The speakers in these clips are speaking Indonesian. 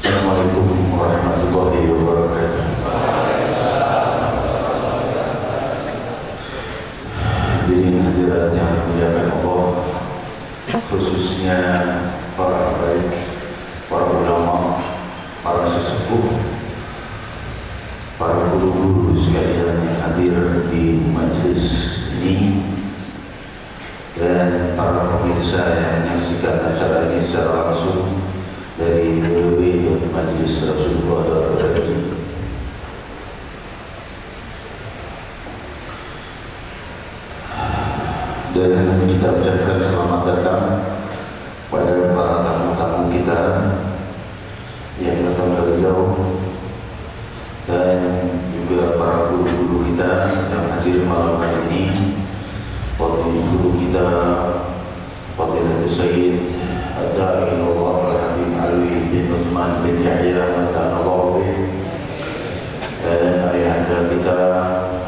Assalamualaikum warahmatullahi wabarakatuh. Hadirin hadirat yang dimuliakan Allah, khususnya para habaib, para ulama, para sesepuh, para guru-guru sekalian yang hadir di majlis ini, dan para pemirsa yang menyaksikan acara ini secara langsung dari www Majlis Rasulullah SAW. Dan kita ucapkan selamat datang pada para tamu-tamu kita yang datang dari jauh, dan juga para guru-guru kita yang hadir malam hari ini. Fadil guru kita Fadilatul Sayyid Ad-Da'i Allah Al-Habib Alwi bin Uthman bin Yahya Matanallahu bih, dan ayahanda kita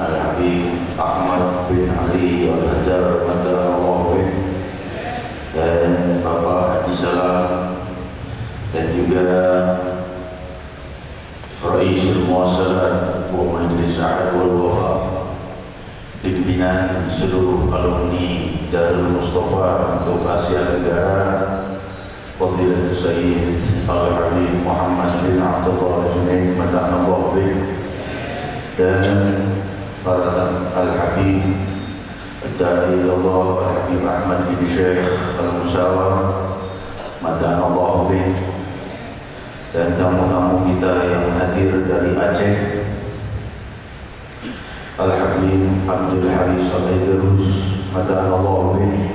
Al-Habib Ahmad bin Ali Al-Haddar Matanallahu bih, dan Bapak Haji Salam, dan juga Raisul Muasalat wa Majlis Sa'ad wal Wafa, pimpinan seluruh alumni Darul Mustafa untuk Asia Tenggara, Fadilatul Sayyid Al-Habib Muhammad bin Abdullah Junaid Matanallahu bih, dan para Al-Habib Ad-Da'i Allah Al-Habib Ahmad bin Syekh Al-Musawa Matanallahu bih, dan tamu-tamu kita yang hadir dari Aceh, Al-Habib Abdul Haris Al-Idrus Matanallahu bih,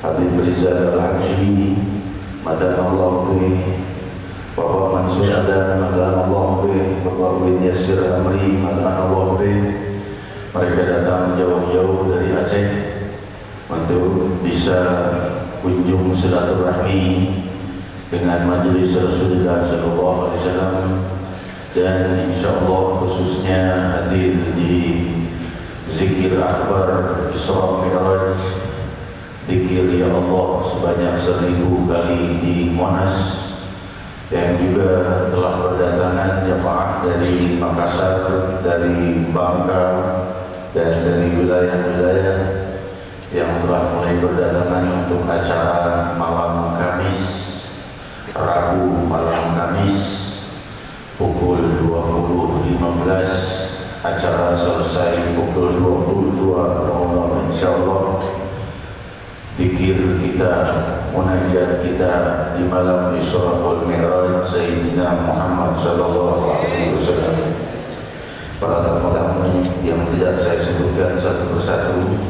Habib Rizal Al-Habsyi Matanallahu bih, Bapak Mansur Adan Matanallahu bih, Bapak Win Yasir Amri Matanallahu bih. Mereka datang jauh-jauh dari Aceh untuk bisa kunjung silaturahmi dengan majelis Rasulullah SAW, dan insyaallah khususnya hadir di zikir akbar Isra Mi'raj, zikir ya Allah sebanyak 1000 kali di Monas, yang juga telah berdatangan jemaah dari Makassar, dari Bangka, dan dari wilayah-wilayah yang telah mulai berdatangan untuk acara malam Kamis, Rabu malam Kamis pukul 20.15, acara selesai pukul 22.00 insyaallah. Zikir kita, munajat kita di malam Isra wal Mi'raj Sayyidina Muhammad sallallahu alaihi wasallam. Para tamu-tamu yang tidak saya sebutkan satu persatu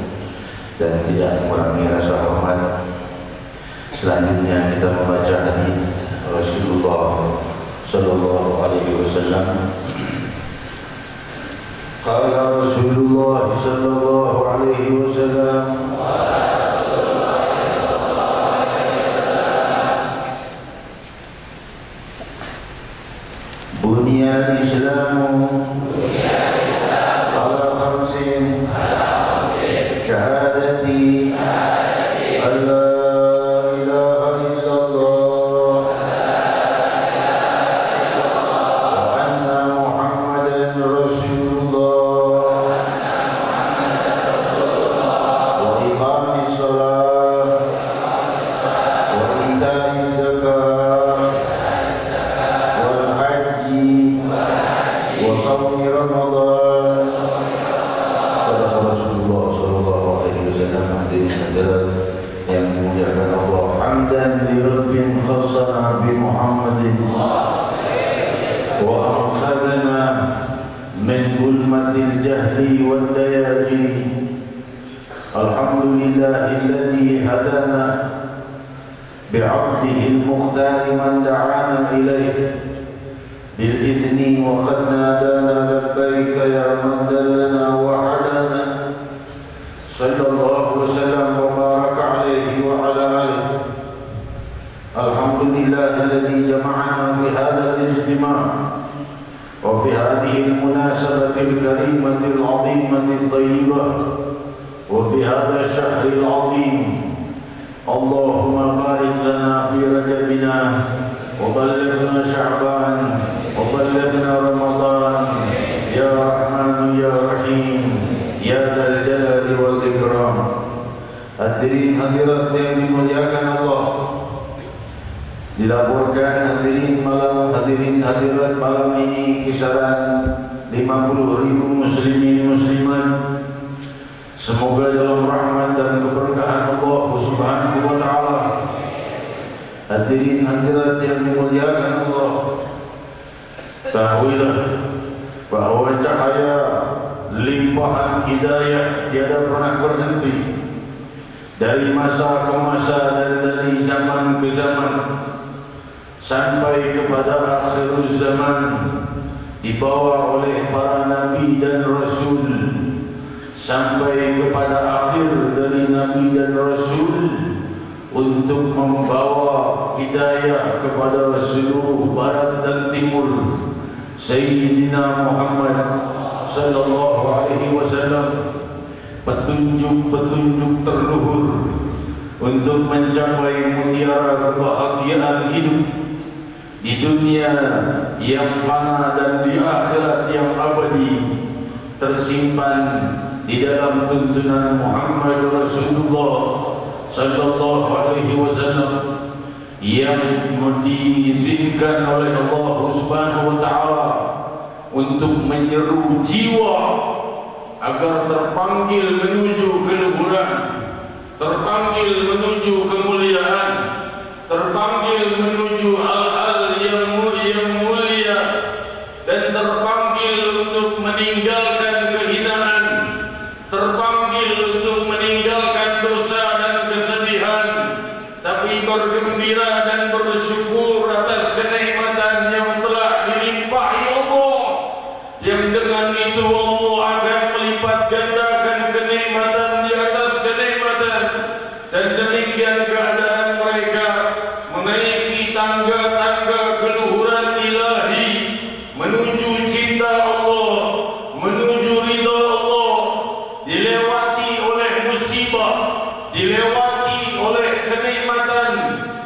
dan tidak mengurangi rasa hormat, selanjutnya kita membaca hadis Rasulullah sallallahu alaihi wasallam. Qala Rasulullah sallallahu alaihi wasallam, Buniyal Islamu ala khamsin syahadati alla ilaha illallah wa anna Muhammadan Rasulullah wa iqamis salat wa ita'iz zakat wal haji wa shaumi Ramadan. Sadaqah Rasulullah sallallahu alaihi wasallam. Hadirin hadirat yang dimuliakan Allah, hamdan li rabbin khassana bi Muhammadin wa anqadhana min zulmatil jahli wal dayaji. Alhamdulillahilladzi hadana bi'abdihi al-mukhtar man da'ana ilayhi bil idni wa qad nadana labbaika ya man dallana wa hadana. Sallallahu wasallam wa baraka alaihi wa ala alihi. Alhamdulillahilladzi jama'ana fi hadzal ijtima' wa fi hadhihi al-munasabati al-karimati al-'azimati at-tayyibah wa fi hadzal shahri al-'azim. Allahumma barik lana fi rajabina wa ballighna sya'ban wa ballighna ramadan ya rahman ya rahim ya dzal jalali wal ikram. Hadirin hadirat yang dimuliakan Allah, dilaporkan hadirin hadirat malam ini kisaran 50.000 muslimin muslimat. Semoga dalam rahmat dan keberkahan Allah Subhanahu wa taala. Hadirin hadirat yang dimuliakan Allah, tahuilah bahwa cahaya limpahan hidayah tiada pernah berhenti dari masa ke masa dan dari zaman ke zaman sampai kepada akhir zaman, dibawa oleh para nabi dan rasul sampai kepada akhir dari nabi dan rasul untuk membawa hidayah kepada seluruh barat dan timur. Sayyidina Muhammad sallallahu alaihi wasallam, petunjuk-petunjuk terluhur untuk mencapai mutiara kebahagiaan hidup di dunia yang fana dan di akhirat yang abadi, tersimpan di dalam tuntunan Muhammad Rasulullah sallallahu alaihi wasallam yang diizinkan oleh Allah Subhanahu wa taala untuk menyeru jiwa agar terpanggil menuju keluhuran, terpanggil menuju kemuliaan, terpanggil menuju hal-hal yang mulia, dan terpanggil untuk meninggalkan kehinaan, terpanggil untuk meninggalkan dosa dan kesedihan, tapi bergembira dan bersyukur atas kenikmatan yang telah dilimpahi Allah, yang dengan itu Allah akan melipat gandakan kenikmatan di atas kenikmatan, dan demikian keadaan mereka menaiki tangga-tangga keluhuran ilahi menuju cinta Allah, menuju ridha Allah, dilewati oleh musibah, dilewati oleh kenikmatan.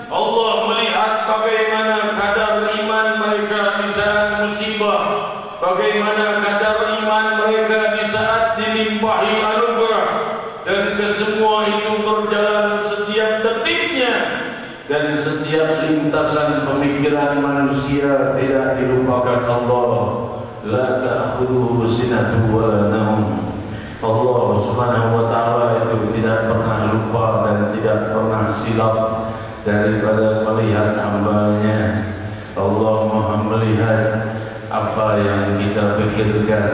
Allah melihat bagaimana kadar iman mereka di saat musibah, bagaimana kadar iman mereka di saat dilimpahi anugerah, dan kesemua itu berjalan setiap detiknya, dan setiap lintasan pemikiran manusia tidak dilupakan Allah. La ta'khudhuhu sinatun wa la naum. Allah Subhanahu wa taala itu tidak pernah lupa dan tidak pernah silap daripada melihat hamba-Nya. Allah Maha melihat apa yang kita pikirkan,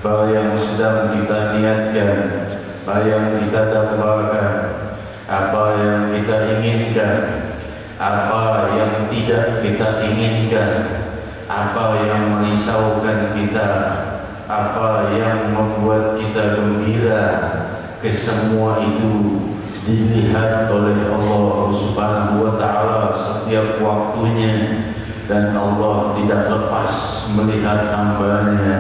apa yang sedang kita niatkan, apa yang kita dambakan, apa yang kita inginkan, apa yang tidak kita inginkan, apa yang merisaukan kita, apa yang membuat kita gembira. Kesemua itu dilihat oleh Allah Subhanahu wa taala setiap waktunya, dan Allah tidak lepas melihat hamba-Nya.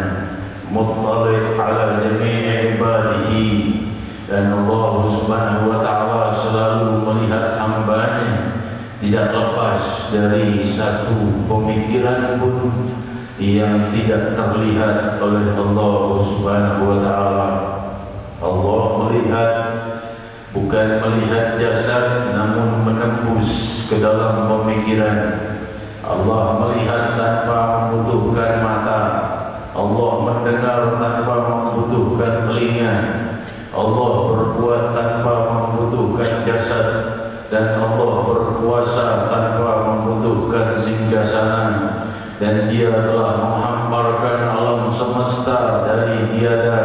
Muttali' ala jami'i ibadihi, dan Allah Subhanahu wa taala selalu melihat hamba-Nya, tidak lepas dari satu pemikiran pun yang tidak terlihat oleh Allah Subhanahu wa taala. Allah melihat, bukan melihat jasad, namun menembus ke dalam pemikiran. Allah melihat tanpa membutuhkan mata, Allah mendengar tanpa membutuhkan telinga, Allah berbuat tanpa membutuhkan jasad, dan Allah berkuasa tanpa membutuhkan singgasana. Dan Dia telah menghamparkan alam semesta dari tiada,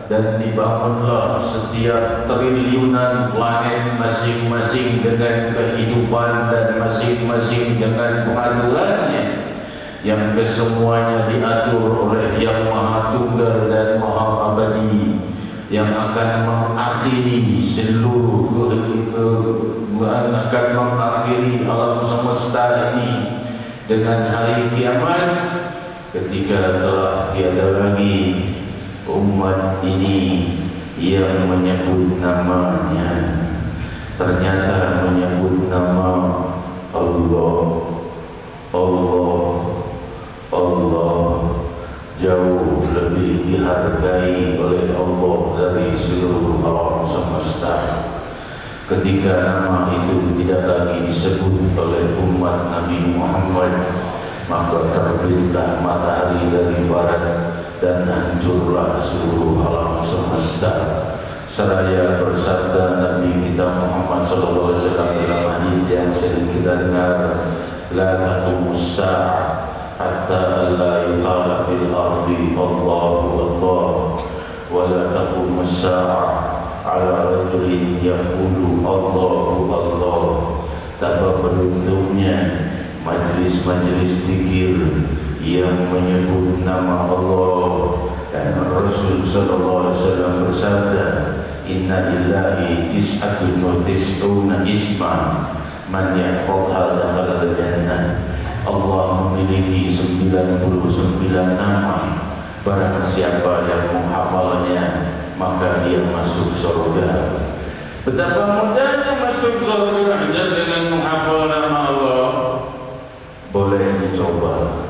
dan dibangunlah setiap triliunan planet masing-masing dengan kehidupan dan masing-masing dengan pengaturannya, yang kesemuanya diatur oleh Yang Maha Tunggal dan Maha Abadi, yang akan mengakhiri seluruh akan mengakhiri alam semesta ini dengan hari kiamat, ketika telah tiada lagi umat ini yang menyebut namanya. Ternyata menyebut nama Allah, Allah, Allah jauh lebih dihargai oleh Allah dari seluruh alam semesta. Ketika nama itu tidak lagi disebut oleh umat Nabi Muhammad, maka terbitlah matahari dari barat dan hancurlah seluruh alam semesta. Seraya bersabda Nabi kita Muhammad sallallahu alaihi wasallam dalam hadis yang sering kita dengar, la taqumus sa'ah hatta la yuqala bil ardi Allahu Allah, wa la taqumus sa'ah ala rajulin yaqulu Allahu Allah. Betapa beruntungnya majlis-majlis zikir yang menyebut nama Allah. Dan Rasul sallallahu alaihi wasallam bersabda, inna lillahi tis'atun wa tis'una isman man yahfadha dakhala al-jannah. Allah memiliki 99 nama, barang siapa yang menghafalnya maka dia masuk surga. Betapa mudahnya masuk surga dengan menghafal nama Allah. Boleh dicoba.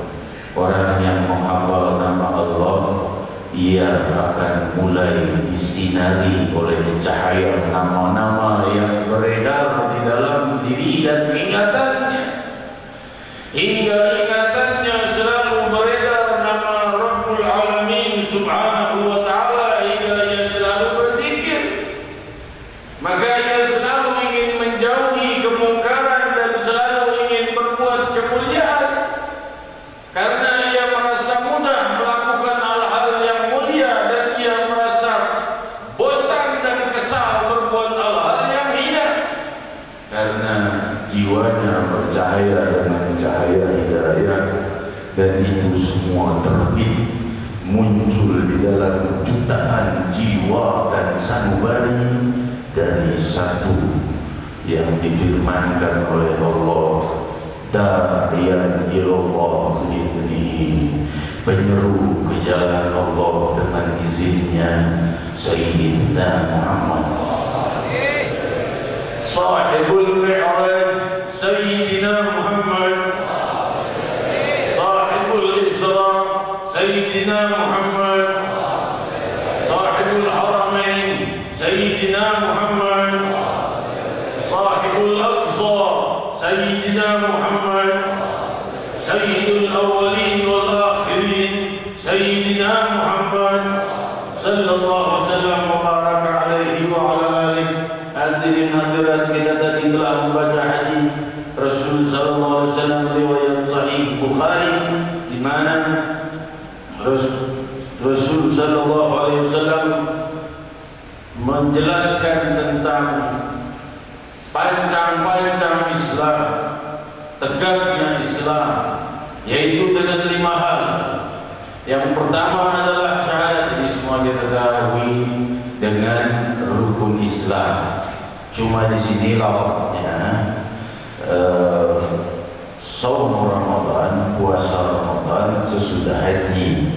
Orang yang menghafal nama Allah, ia akan mulai disinari oleh cahaya nama-nama yang beredar di dalam diri dan ingatannya, hingga ingatannya selalu beredar nama Rabbul Alamin Subhanahu wa ta'ala, hingga ia selalu berzikir. Maka ia selalu ingin menjauhi kemungkaran dan selalu ingin berbuat kemuliaan, karena ia merasa mudah melakukan hal-hal yang mulia, dan ia merasa bosan dan kesal berbuat hal-hal yang hina, karena jiwanya bercahaya dengan cahaya hidayah. Dan itu semua terbit muncul di dalam jutaan jiwa dan sanubari dari satu yang difirmankan oleh Allah da'iyan ilallah bi'idnihi, penyeru ke jalan Allah dengan izinnya, Sayyidina Muhammad. Sahibul Mi'raj, Sayyidina Muhammad. Sahibul Isra, Sayyidina Muhammad. Sahibul Haramain, Sayyidina Muhammad. Sahibul Aqsa, Sayyidina Muhammad. Sayyidul Awwalin wal Akhirin, Sayyidina Muhammad sallallahu alaihi wasallam wa baraka alaihi wa ala alihi. Hadirin hadirat, kita tadi telah membaca hadis Rasul sallallahu alaihi wasallam riwayat sahih Bukhari, di mana Rasul sallallahu alaihi wasallam menjelaskan tentang pancang-pancang Islam, tegaknya Islam, yaitu dengan 5 hal. Yang pertama adalah syahadat, ini semua kita ketahui, dengan rukun Islam. Cuma di sini lafaznya saum Ramadan, puasa Ramadan sesudah haji.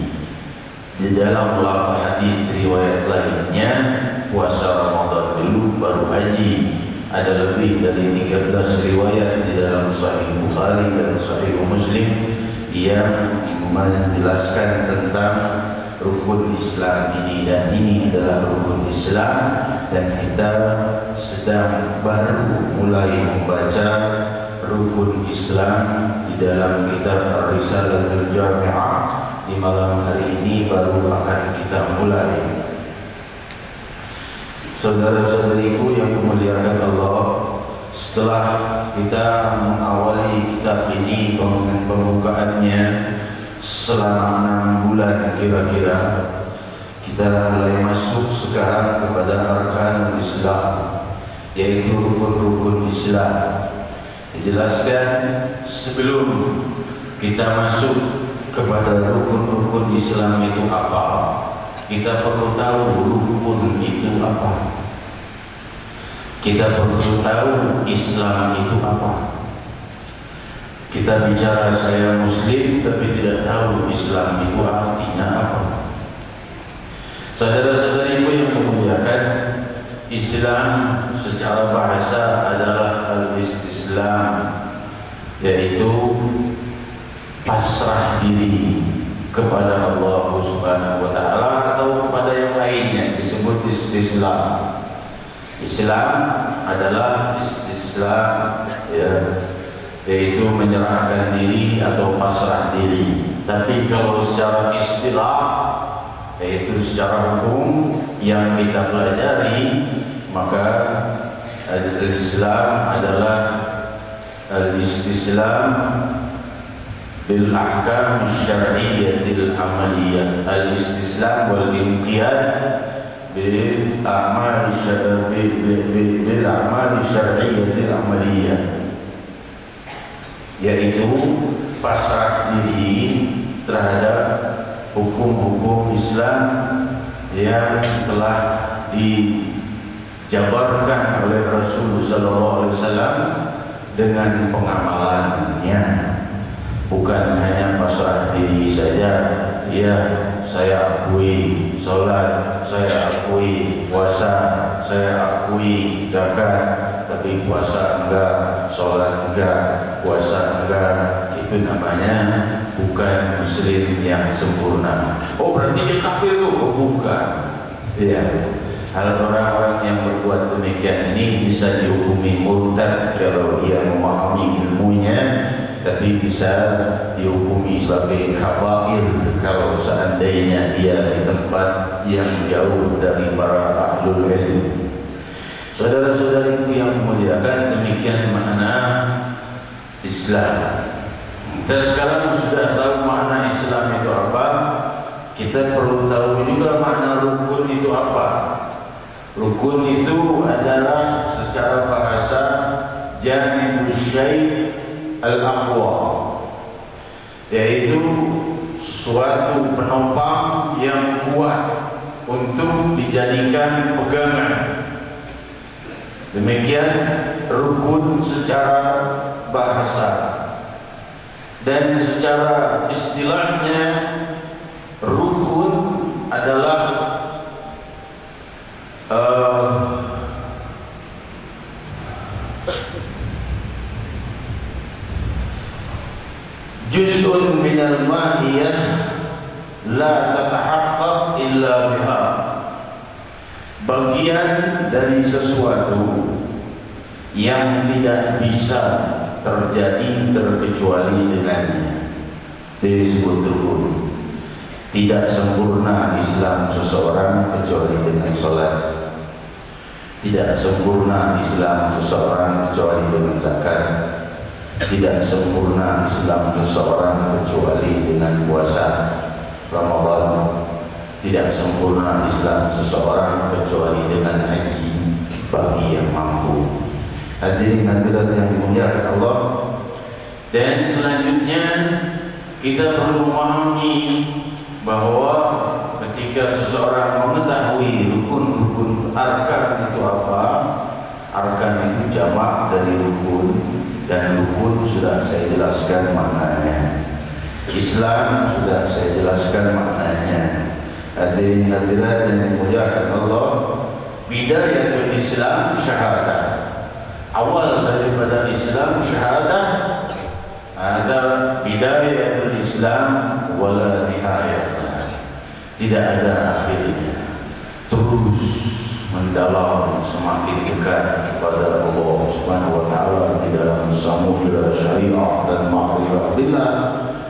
Di dalam lafaz hadis riwayat lainnya puasa Ramadan dulu baru haji. Ada lebih dari 13 riwayat di dalam Sahih Bukhari dan Sahih Muslim yang menjelaskan tentang rukun Islam ini, dan ini adalah rukun Islam, dan kita sedang baru mulai membaca rukun Islam di dalam kitab Ar-Risalatul Jami'ah. Di malam hari ini baru akan kita mulai. Saudara-saudariku yang dimuliakan Allah, setelah kita mengawali kitab ini dengan pembukaannya selama 6 bulan kira-kira, kita mulai masuk sekarang kepada arkanul Islam, yaitu rukun-rukun Islam. Dijelaskan sebelum kita masuk kepada rukun-rukun Islam itu apa, kita perlu tahu rukun itu apa. Kita perlu tahu Islam itu apa. Kita bicara saya Muslim tapi tidak tahu Islam itu artinya apa. Saudara-saudariku yang dimuliakan, Islam secara bahasa adalah al-istislam, yaitu pasrah diri kepada Allah Subhanahu wa taala atau kepada yang lainnya, disebut istislam. Islam adalah istislam, ya, yaitu menyerahkan diri atau pasrah diri. Tapi kalau secara istilah, yaitu secara hukum yang kita pelajari, maka Islam adalah al-istislam bil ahkam syar'iyyatil amaliyah, al-istislam wal inqiyad bil a'mal syar'iyyatil amaliyah, yaitu pasrah diri terhadap hukum-hukum Islam yang telah dijabarkan oleh Rasul sallallahu alaihi wasallam dengan pengamalannya. Bukan hanya pasrah diri saja, ya saya akui sholat, saya akui puasa, saya akui zakat, tapi puasa enggak, sholat enggak, puasa enggak, itu namanya bukan Muslim yang sempurna. Oh berarti dia kafir tuh? Oh bukan. Ya, hal orang-orang yang berbuat demikian ini bisa dihukumi murtad kalau dia memahami ilmunya, tapi bisa dihukumi sebagai kabair kalau seandainya dia di tempat yang jauh dari para ahlul ilm. Saudara-saudariku yang memuliakan, demikian makna Islam. Kita sekarang sudah tahu makna Islam itu apa. Kita perlu tahu juga makna rukun itu apa. Rukun itu adalah secara bahasa janibus syai' al-aqwa, yaitu suatu penopang yang kuat untuk dijadikan pegangan. Demikian rukun secara bahasa. Dan secara istilahnya rukun adalah juz'un minal mahiyah la tatahaqqaq illa biha, bagian dari sesuatu yang tidak bisa terjadi terkecuali dengannya. Itu disebut rukun. Tidak sempurna Islam seseorang kecuali dengan salat. Tidak sempurna Islam seseorang kecuali dengan zakat. Tidak sempurna Islam seseorang kecuali dengan puasa Ramadan. Tidak sempurna Islam seseorang kecuali dengan haji bagi yang mampu. Hadirin hadirat yang dimuliakan Allah. Dan selanjutnya kita perlu memahami bahwa ketika seseorang mengetahui rukun-rukun arkan itu apa, arkan itu jamak dari rukun, dan rukun sudah saya jelaskan maknanya. Islam sudah saya jelaskan maknanya. Hadirin hadirat yang dimuliakan Allah, bidayatul Islam syahadah. Awal daripada Islam syahadah, ada bidayatul Islam wala nihayah. Tidak ada akhirnya. Terus mendalam, semakin dekat kepada Allah Subhanahu wa taala di dalam samudra syariah dan ma'rifah billah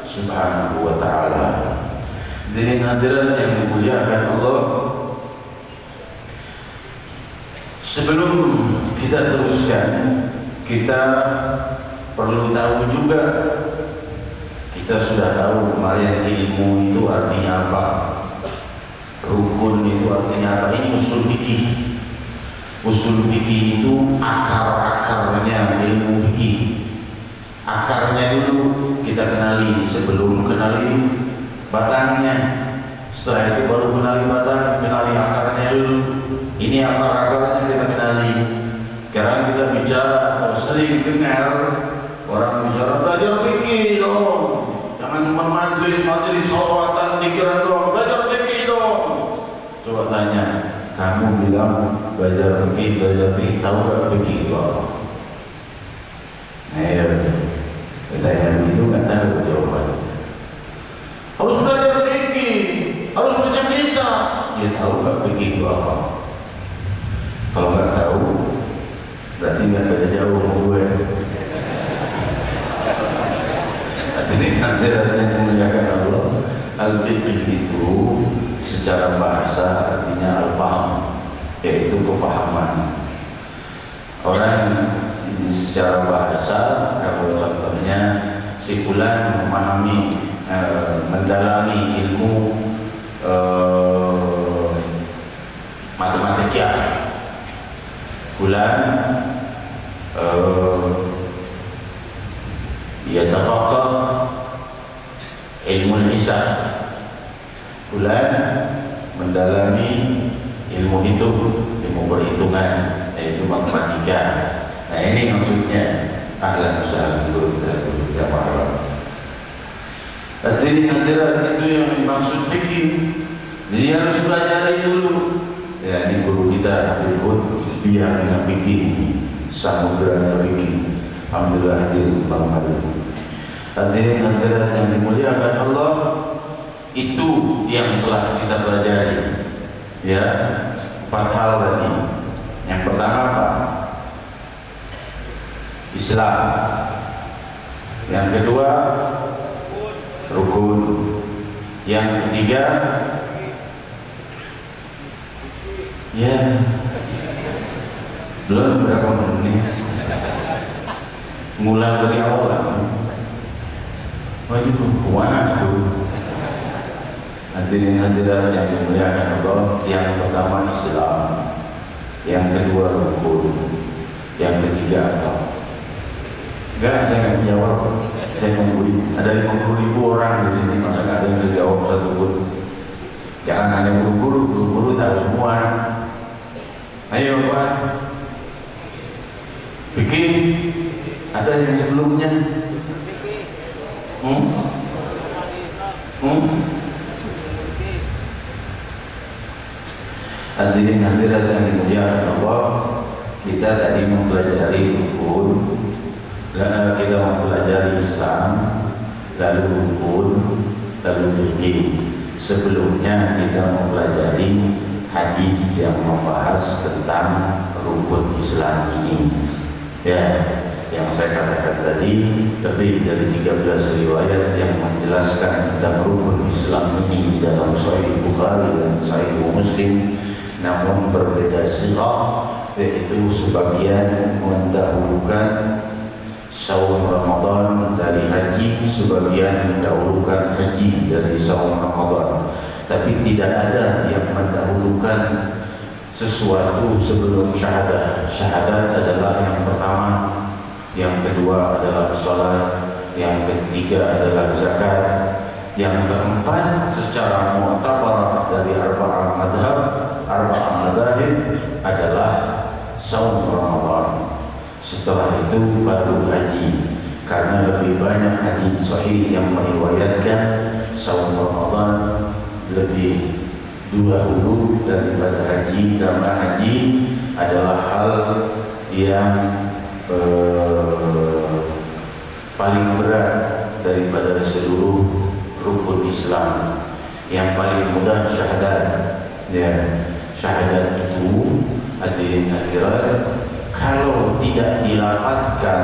Subhanahu wa taala. Hadirin hadirat yang dimuliakan Allah, sebelum kita teruskan, kita perlu tahu juga, kita sudah tahu kemarin ilmu itu artinya apa, rukun itu artinya apa. Ini usul fikih. Usul fikih itu akar-akarnya ilmu fikih. Akarnya dulu kita kenali sebelum kenali batangnya. Setelah itu baru kenali batang, kenali akarnya dulu. Ini akar-akarnya kita kenali. Sekarang kita bicara atau sering dengar orang bicara belajar fikih dong. Jangan cuma majelis salawatan pikiran dong. Belajar fikih dong. Coba tanya, kamu bilang belajar fikih, tahu gak fikih itu apa? Ayo, bertanya begitu nggak tahu jawabannya. Harus belajar fikih, harus baca kitab. Dia tahu gak fikih itu apa? Kalau nggak tahu, berarti nggak beda jauh sama gue. Nanti memuliakan Allah. Al-fiqh itu secara bahasa artinya al-faham, yaitu kefahaman. Orang secara bahasa, kalau contohnya si fulan memahami, mendalami ilmu matematika, fulan yatafaqah ilmu hisab, fulan mendalami ilmu hitung, ilmu perhitungan, yaitu matematika. Nah ini maksudnya ahlan usaha guru kita guru jamaah. Hadirin hadirat, itu yang dimaksud fikih. Jadi harus belajar dulu. Ya, ini guru kita Habib Hud, biangnya fikih, samudranya fikih. Alhamdulillah hadirin malam hari ini. Hadirin hadirat yang dimuliakan Allah, itu yang telah kita pelajari. Ya, 4 hal tadi. Yang pertama apa? Islam. Yang kedua rukun. Yang ketiga ya belum berapa menit, mulai dari awal lah. Waduh kuat tuh. Hadirin hadirat yang dimuliakan Allah, yang pertama Islam, yang kedua rukun, yang ketiga apa? Enggak, saya nggak jawab. Saya nungguin. Ada 50.000 orang di sini, masa nggak ada yang terjawab satu pun? Jangan hanya guru-guru tahu semua. Ayo Pak. Fikih ada yang sebelumnya. Hadirin hadirat yang dimuliakan Allah, kita tadi mempelajari rukun, kita mempelajari Islam, lalu rukun, lalu fikih. Sebelumnya kita mempelajari hadis yang membahas tentang rukun Islam ini. Ya, yang saya katakan tadi, lebih dari 13 riwayat yang menjelaskan tentang rukun Islam ini di dalam Sahih Bukhari dan Sahih Muslim, namun berbeda sirah, yaitu sebagian mendahulukan saum Ramadan dari haji, sebagian mendahulukan haji dari saum Ramadan. Tapi tidak ada yang mendahulukan sesuatu sebelum syahadat. Syahadat adalah yang pertama, yang kedua adalah salat, yang ketiga adalah zakat, yang keempat secara mu'tabar dari arba'ah madhab adalah saum Ramadan. Setelah itu baru haji, karena lebih banyak hadis sahih yang meriwayatkan saum Ramadan lebih dahulu daripada haji, karena haji adalah hal yang paling berat daripada seluruh rukun Islam. Yang paling mudah syahadat. Ya, syahadat itu hadirin hadirat, kalau tidak dilafadzkan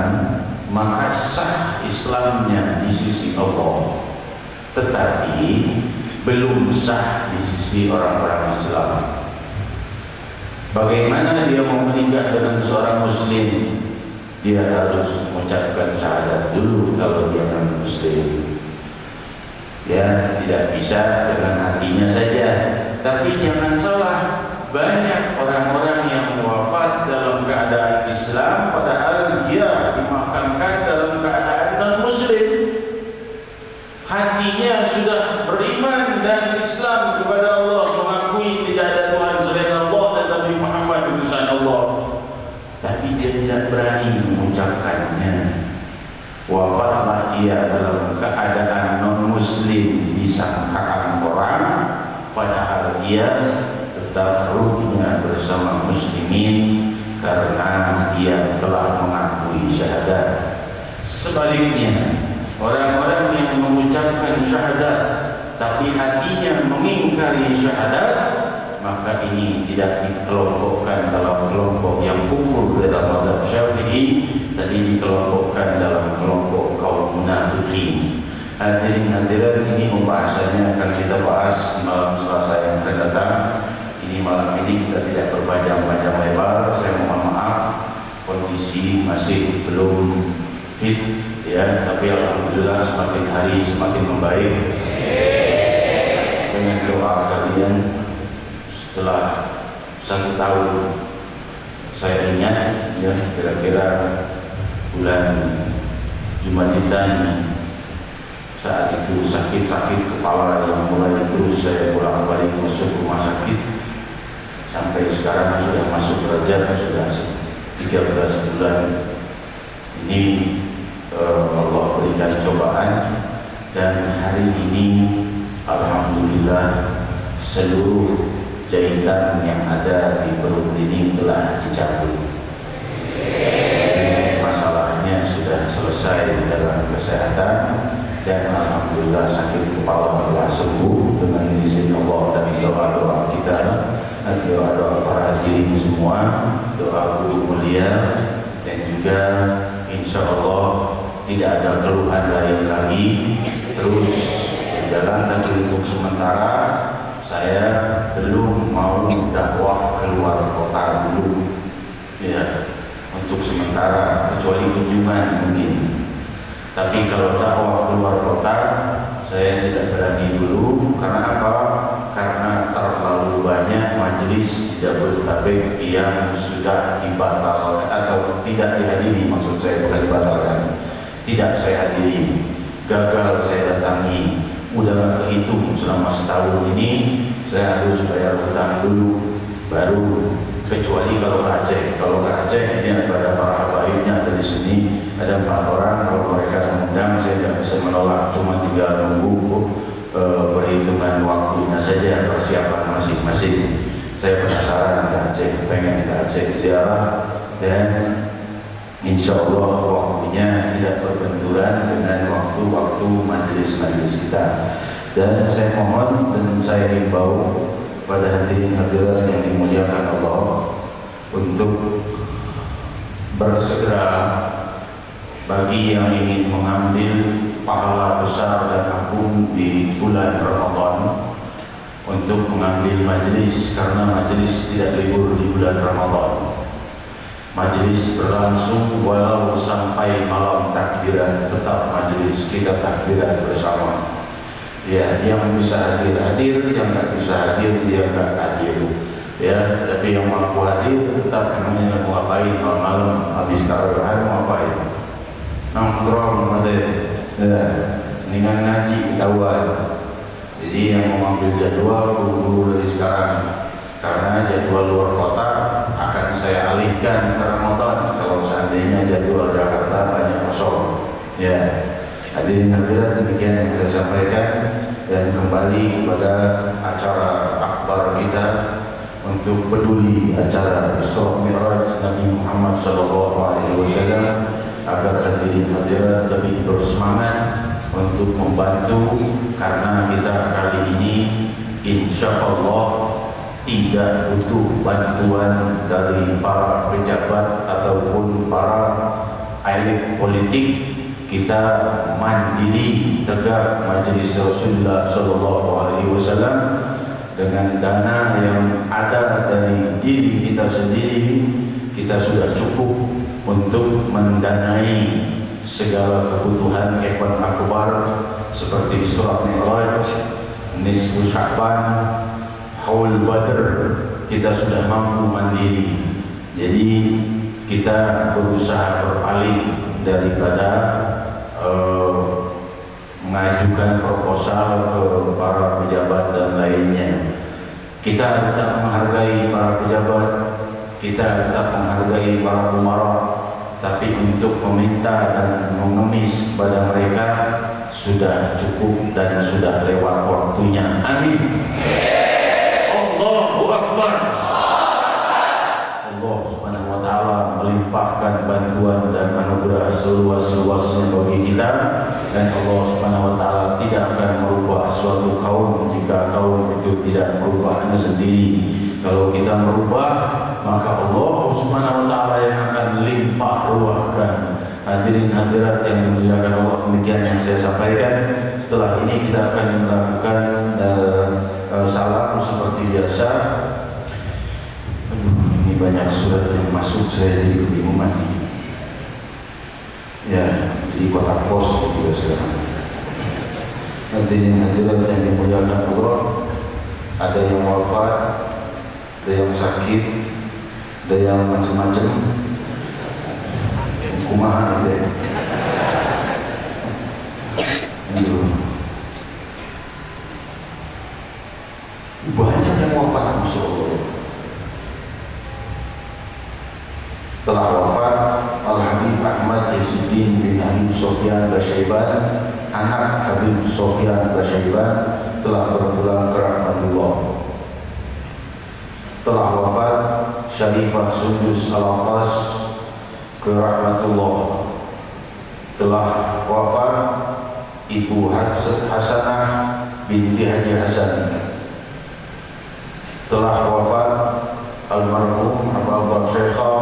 maka sah Islamnya di sisi Allah, tetapi belum sah di sisi orang-orang Islam. Bagaimana dia mau menikah dengan seorang Muslim? Dia harus mengucapkan syahadat dulu kalau dia non Muslim. Ya, tidak bisa dengan hatinya saja. Tapi jangan salah, banyak orang-orang yang wafat dalam keadaan Islam padahal dia dimakamkan dalam keadaan non Muslim. Hatinya sudah beriman dan Islam kepada Allah, mengakui tidak ada Tuhan selain Allah dan Nabi Muhammad utusan Allah, tapi dia tidak berani mengucapkannya. Wafatlah ia dalam keadaan non Muslim disangkaan orang, padahal ia tetap ruhnya bersama muslimin karena ia telah mengakui syahadat. Sebaliknya, orang-orang yang mengucapkan syahadat tapi hatinya mengingkari syahadat, maka ini tidak dikelompokkan dalam kelompok yang kufur dalam mazhab Syafi'i, tadi dikelompokkan dalam kelompok kaum munafikin. Hadirin hadirat, ini pembahasannya akan kita bahas di malam Selasa yang akan datang. Ini malam ini kita tidak berpanjang-panjang lebar. Saya mohon maaf, kondisi masih belum fit, ya, tapi alhamdulillah semakin hari semakin membaik. Dengan doa kalian, setelah 1 tahun, saya ingat ya, kira-kira bulan Jumadisan, saat itu sakit-sakit kepala yang mulai terus saya bolak-balik masuk rumah sakit, sampai sekarang sudah masuk Rajab, sudah 13 bulan. Ini Allah berikan cobaan, dan hari ini alhamdulillah seluruh jahitan yang ada di perut ini telah dicabut. Masalahnya sudah selesai dalam kesehatan, dan alhamdulillah sakit kepala telah sembuh dengan izin Allah dan doa-doa kita dan doa-doa para hadirin semua, doa guru mulia, dan juga insya Allah tidak ada keluhan lain lagi. Terus berjalan, tapi untuk sementara saya belum mau dakwah keluar kota dulu, ya, untuk sementara, kecuali kunjungan mungkin. Tapi kalau dakwah keluar kota saya tidak berani dulu. Karena apa? Karena terlalu banyak majelis di Jabodetabek yang sudah dibatalkan atau tidak dihadiri, maksud saya, bukan dibatalkan, tidak saya hadiri, gagal saya datangi. Udah gak kehitung selama setahun ini, saya harus bayar hutang dulu, baru, kecuali kalau ke Aceh. Kalau ke Aceh ini ada para habaibnya ada di sini, ada 4 orang. Kalau mereka mengundang saya tidak bisa menolak. perhitungan waktunya saja, persiapan masing-masing. Saya penasaran ke Aceh, pengen ke Aceh ziarah, dan insya Allah waktunya tidak berbenturan dengan waktu-waktu majelis-majelis kita. Dan saya mohon dan saya himbau pada hadirin hadirat yang dimuliakan Allah untuk bersegera bagi yang ingin mengambil pahala besar dan agung di bulan Ramadan untuk mengambil majelis, karena majelis tidak libur di bulan Ramadan. Majelis berlangsung walau sampai malam takbiran, tetap majelis kita takbiran bersama. Ya, yang bisa hadir hadir, yang nggak bisa hadir dia nggak hadir. Ya, tapi yang mampu hadir tetap. Namanya mau ngapain malam-malam habis tarawih mau ngapain? Nongkrong ada, ya, dengan ngaji awal. Jadi yang mau ambil jadwal buru-buru dari sekarang, karena jadwal luar kota akan saya alihkan ke Ramadan kalau seandainya jadwal Jakarta banyak kosong. Ya, hadirin hadirat, demikian yang saya sampaikan, dan kembali kepada acara akbar kita untuk peduli acara Isra Mi'raj Nabi Muhammad SAW, agar hadirin hadirat lebih bersemangat untuk membantu, karena kita kali ini insya Allah tidak butuh bantuan dari para pejabat ataupun para elit politik. Kita mandiri tegak majelis Rasulullah SAW dengan dana yang ada dari diri kita sendiri. Kita sudah cukup untuk mendanai segala kebutuhan event akbar seperti Isra Mi'raj, Nisfu Sya'ban, Haul Badr. Kita sudah mampu mandiri. Jadi kita berusaha berpaling daripada mengajukan proposal ke para pejabat dan lainnya. Kita tetap menghargai para pejabat, kita tetap menghargai para umara, tapi untuk meminta dan mengemis kepada mereka sudah cukup dan sudah lewat waktunya. Amin. Allahu Akbar. Allah Subhanahu wa taala melimpahkan bantuan dan anugerah seluas-luasnya bagi kita, dan Allah Subhanahu wa taala tidak akan merubah suatu kaum jika kaum itu tidak merubahnya sendiri. Kalau kita merubah, maka Allah Subhanahu wa taala yang akan limpah ruahkan. Hadirin hadirat yang dimuliakan Allah, demikian yang saya sampaikan. Setelah ini kita akan melakukan salam seperti biasa. Ini banyak surat yang masuk, saya jadi kebingungan. Ya, di kotak pos juga sekarang. Hadirin hadirat yang dimuliakan Allah, ada yang wafat, ada yang sakit, ada yang macam-macam. Kumaha aja. Banyak yang wafat, Masya Allah. Telah wafat Al-Habib Ahmad Izzuddin bin Habib Sofyan Basyaiban, anak Habib Sofyan Basyaiban, telah berpulang ke rahmatullah. Telah wafat Syarifah Sundus Al-Abbas ke rahmatullah. Telah wafat Ibu Hasanah binti Haji Hasan. Telah wafat almarhum Abu Syekhah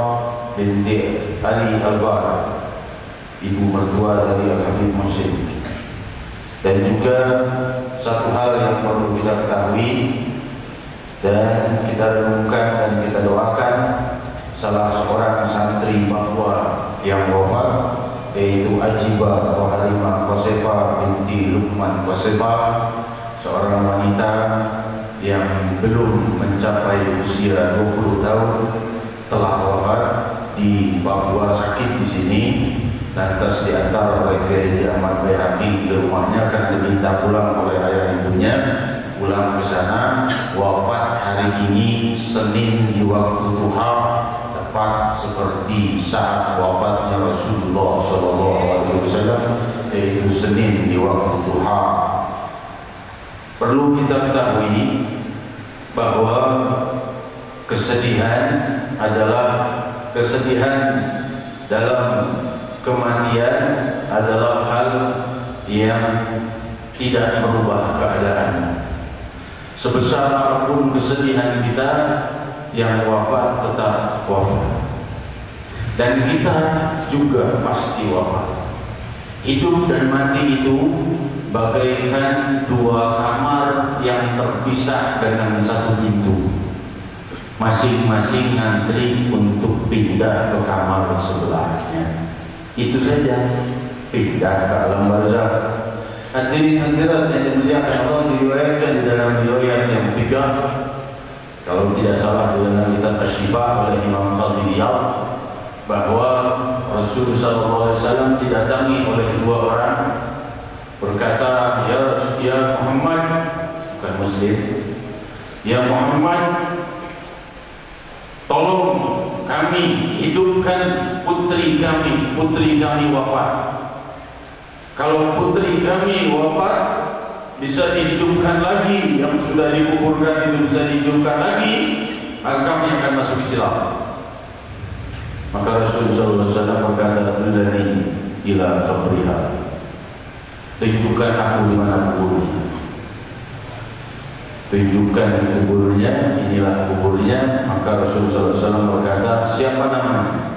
binti Ali Albar, ibu mertua dari Al-Habib Muhsin. Dan juga satu hal yang perlu kita ketahui dan kita renungkan dan kita doakan, salah seorang santri Papua yang wafat, yaitu Ajiba atau Halimah Kosefa binti Lukman Kosefa, seorang wanita yang belum mencapai usia 20 tahun, telah wafat di Papua, sakit di sini. Lantas diantar oleh Kiai Ahmad Baihaqi ke rumahnya karena diminta pulang oleh ayah ibunya. Pulang ke sana, wafat hari ini Senin di waktu duha, tepat seperti saat wafatnya Rasulullah SAW, yaitu Senin di waktu duha. Perlu kita ketahui bahwa kesedihan adalah kesedihan dalam kematian adalah hal yang tidak merubah keadaan. Sebesar apapun kesedihan kita, yang wafat tetap wafat. Dan kita juga pasti wafat. Hidup dan mati itu bagaikan dua kamar yang terpisah dengan satu pintu. Masing-masing ngantri untuk pindah ke kamar sebelahnya. Itu saja, pindah ke alam barzakh. Hadirin hadirat yang dimuliakan Allah, diriwayatkan di dalam riwayat yang 3, kalau tidak salah di dalam kitab Asy-Syifa oleh Imam Qadhi Iyad, bahwa Rasulullah SAW didatangi oleh dua orang berkata, ya Muhammad, bukan Muslim, ya Muhammad, tolong kami hidupkan putri kami wafat. Kalau putri kami wafat, bisa dihidupkan lagi, yang sudah dikuburkan itu bisa dihidupkan lagi, maka kami akan masuk Islam. Maka Rasulullah SAW berkata, "Bilani ila qabriha." Tunjukkan aku di mana kuburnya. Tunjukkan kuburnya, inilah kuburnya. Maka Rasulullah SAW berkata, "Siapa namanya?"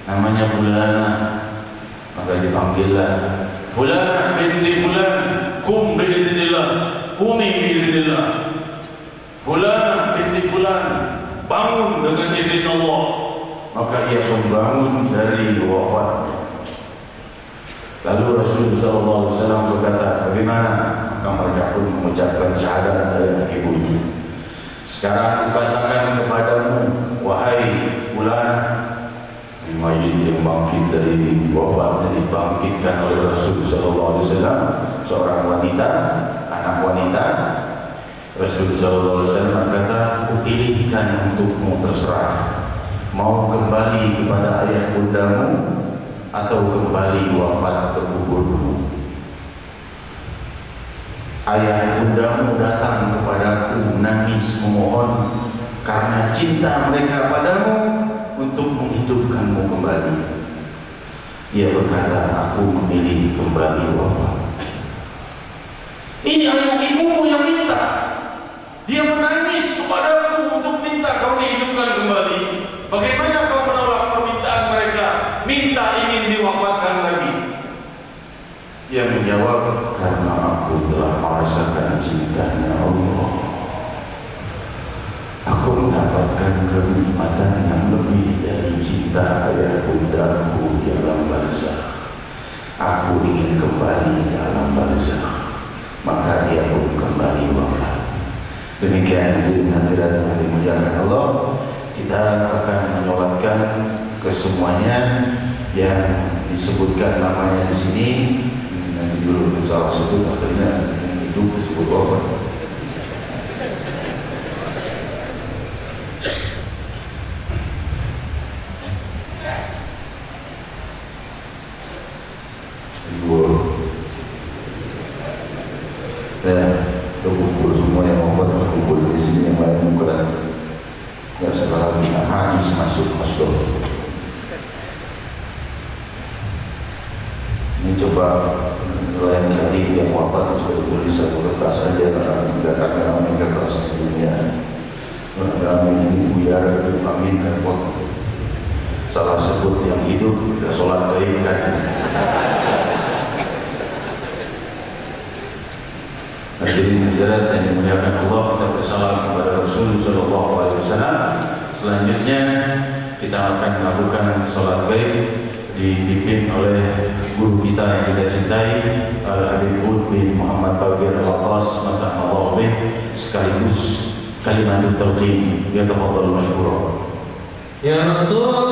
"Namanya Fulana." Maka dipanggillah, "Fulana binti Fulan, kum biidznillah, kumi biidznillah." "Fulana binti Fulan, bangun dengan izin Allah." Maka ia membangun dari wafatnya. Lalu Rasulullah SAW berkata, "Bagaimana?" Maka mereka pun mengucapkan syahadat dari ibunya. "Sekarang aku katakan kepadamu, wahai Fulana," mayit yang bangkit dari wafatnya dibangkitkan oleh Rasulullah SAW, seorang wanita, anak wanita. Rasulullah SAW berkata, "Aku pilihkan untukmu, terserah. Mau kembali kepada ayah bundamu atau kembali wafat ke kuburmu?" Ayah bundamu datang kepadaku menangis memohon karena cinta mereka padamu untuk menghidupkanmu kembali. Ia berkata, "Aku memilih kembali wafat." Ini ayah ibumu yang minta. Dia menangis kepadaku untuk minta kau dihidupkan kembali. Bagaimana kau menolak permintaan mereka, minta ingin diwafatkan lagi? Ia menjawab, "Karena aku telah merasakan cintanya Allah. Aku mendapatkan kenikmatan yang lebih dari cinta ayah bundaku di alam barzakh. Aku ingin kembali ke alam barzakh." Maka ia pun kembali wafat. Demikian hadirin yang dimuliakan Allah, kita akan menyolatkan kesemuanya yang disebutkan namanya di sini. Nanti dulu salah sebut, akhirnya yang hidup disebut wafat. Terkumpul semua yang wafat, terkumpul di sini, yang lain bukan. Ya, sekarang ini hadis masuk masuk. Ini coba lain kali yang wafat coba ditulis satu kertas saja, karena tidak akan ramai kertas di dunia. Ramai ini buyar itu amin dan pot. Salah sebut yang hidup kita sholat baikkan. Hadirin hadirat yang dimuliakan Allah, kita bersalam kepada Rasulullah SAW. Selanjutnya kita akan melakukan sholat gaib dipimpin oleh guru kita yang kita cintai, Al-Habib bin Muhammad Baqir Al-Attas, mata'allahu bih, sekaligus kalimatul talqin. Ya tafadhal masykurah. Ya Rasulullah,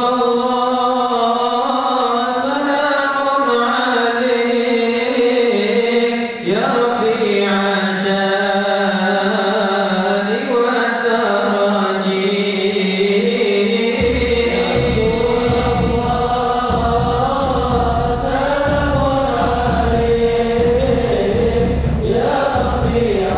Yeah.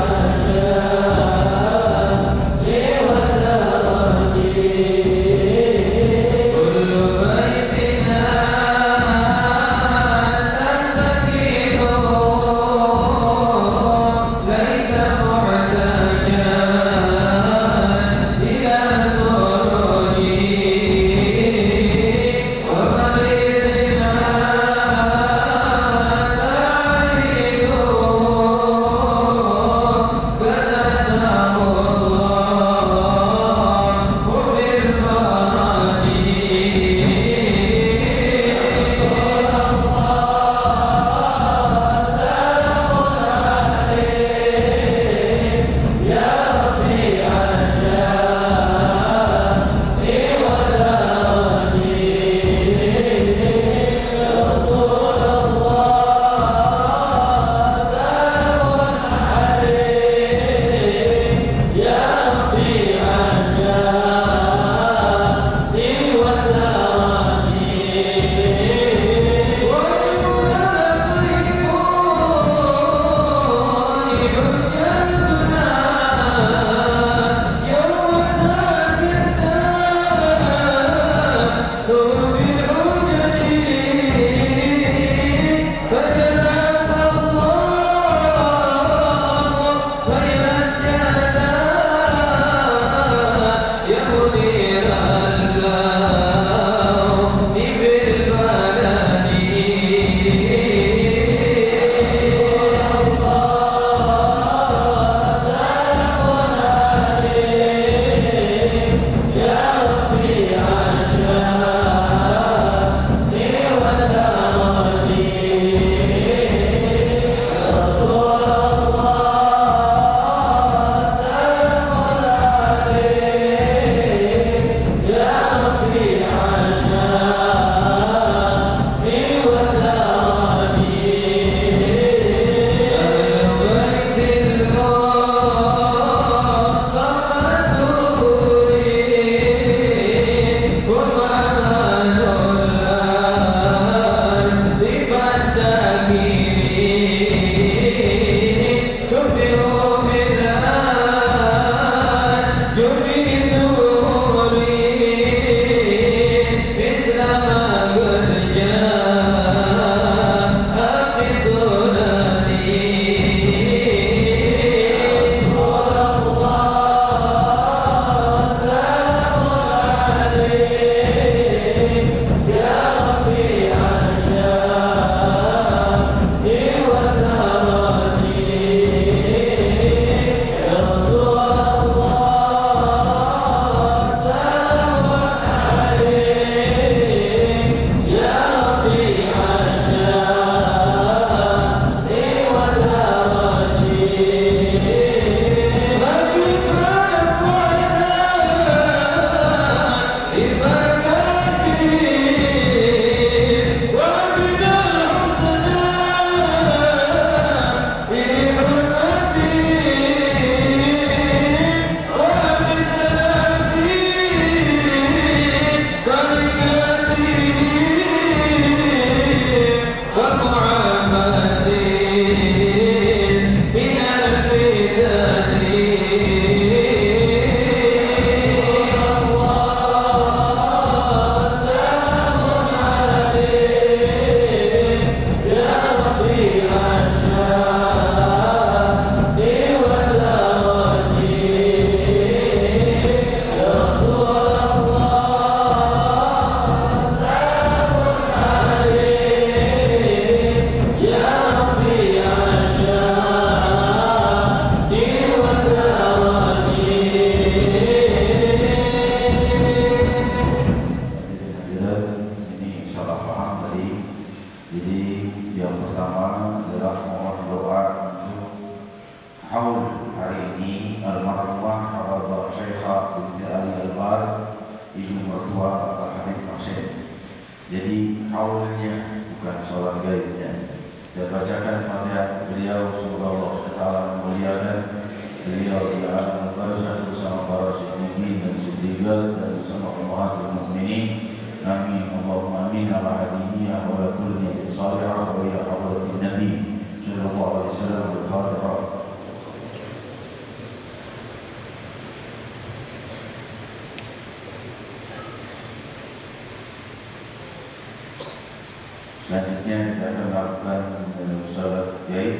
selanjutnya kita akan melakukan salat gaib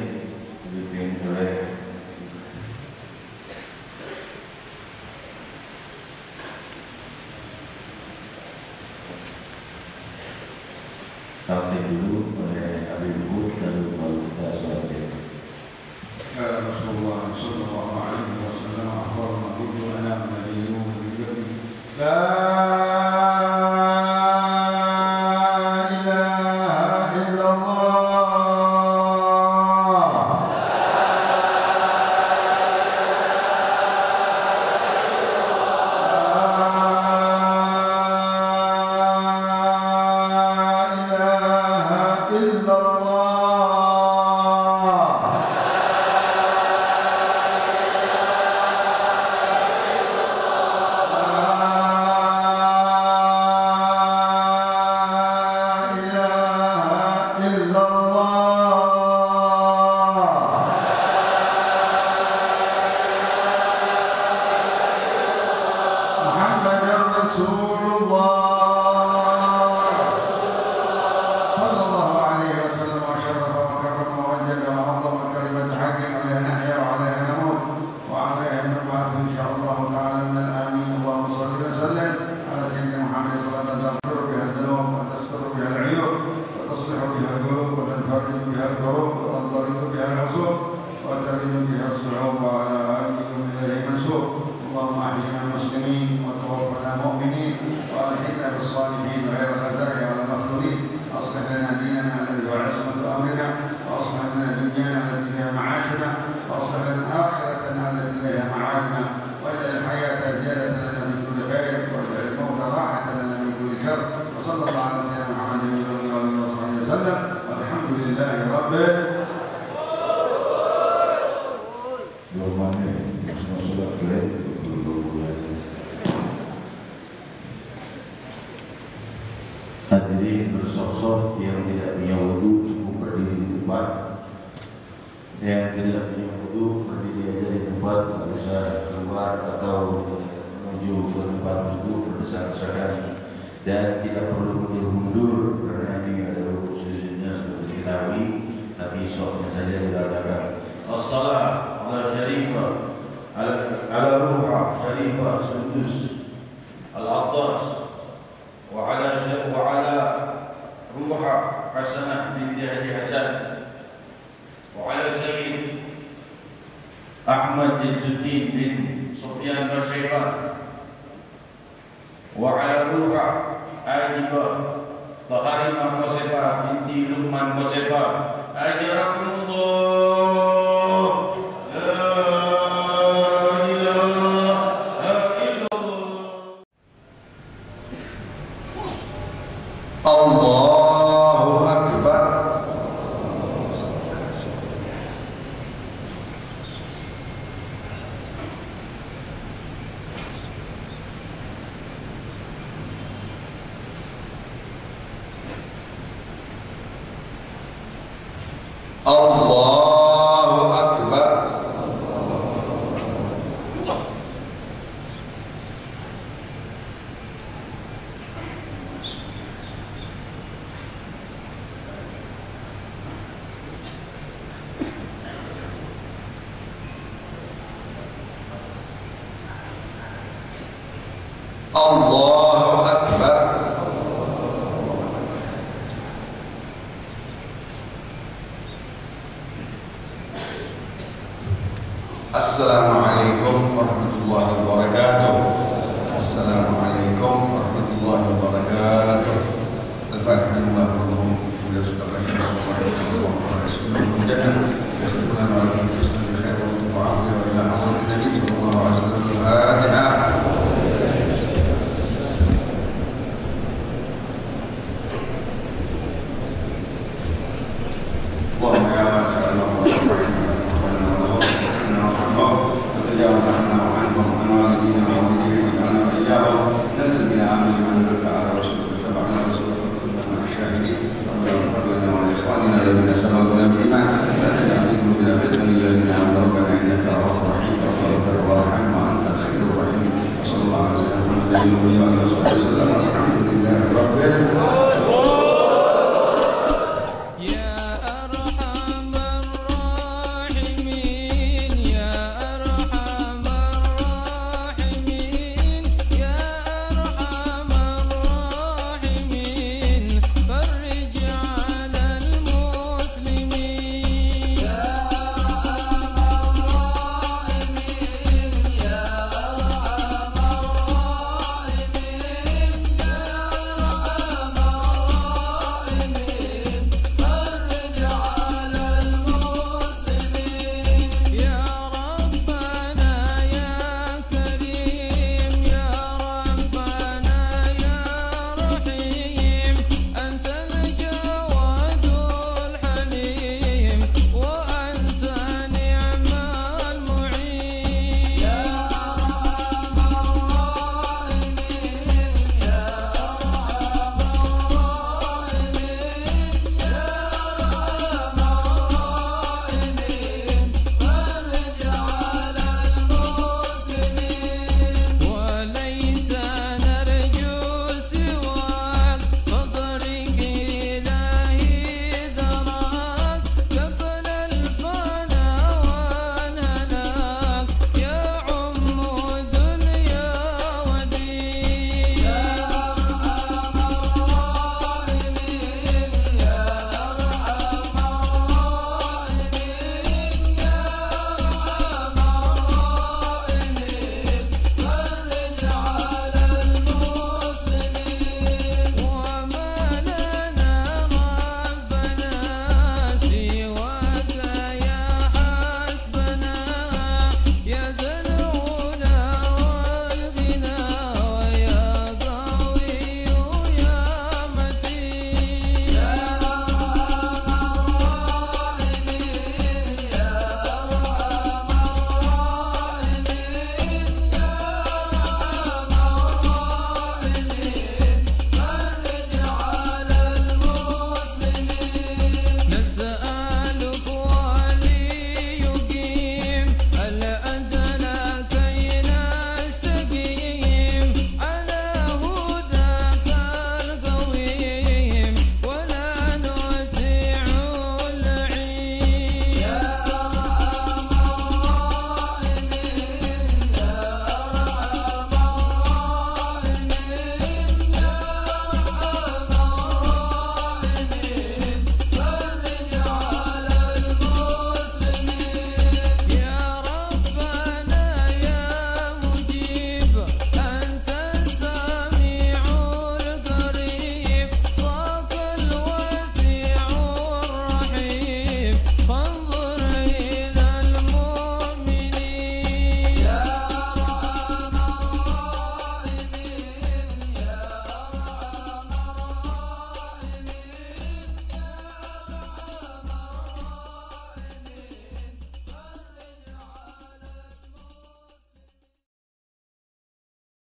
dipimpin oleh takdim dulu oleh Habib Hud dan baru kita salat gaib. قال رسول الله صلى الله عليه وسلم أخبر ما كنت أنا من اليوم لا hadirin bersop-sop yang tidak punya wudu cukup berdiri di tempat, yang tidak punya wudu berdiri aja di tempat, tidak bisa keluar atau menuju ke tempat wudu berdesak-desakan, dan tidak perlu mundur-mundur karena ini ada rukuk sujudnya seperti diketahui, tapi sopnya saja dikatakan as-salat ala syarifah ala ruha syarifah sudus al-attas وعلى روح حسنة بنت أبي حسن وعلى سيد أحمد عز الدين بن سفيان بن شيبان وعلى روح عاجبة طهارمة مصيبة بنت لقمان مصيبة أجركم الله لا إله إلا الله. Allahu Akbar. Allahu Akbar. Allahu Akbar. Assalamualaikum warahmatullahi wabarakatuh. Assalamualaikum warahmatullahi wabarakatuh. Al-Fatihah Allahumma ya subhanahu wa ta'ala. Allahumma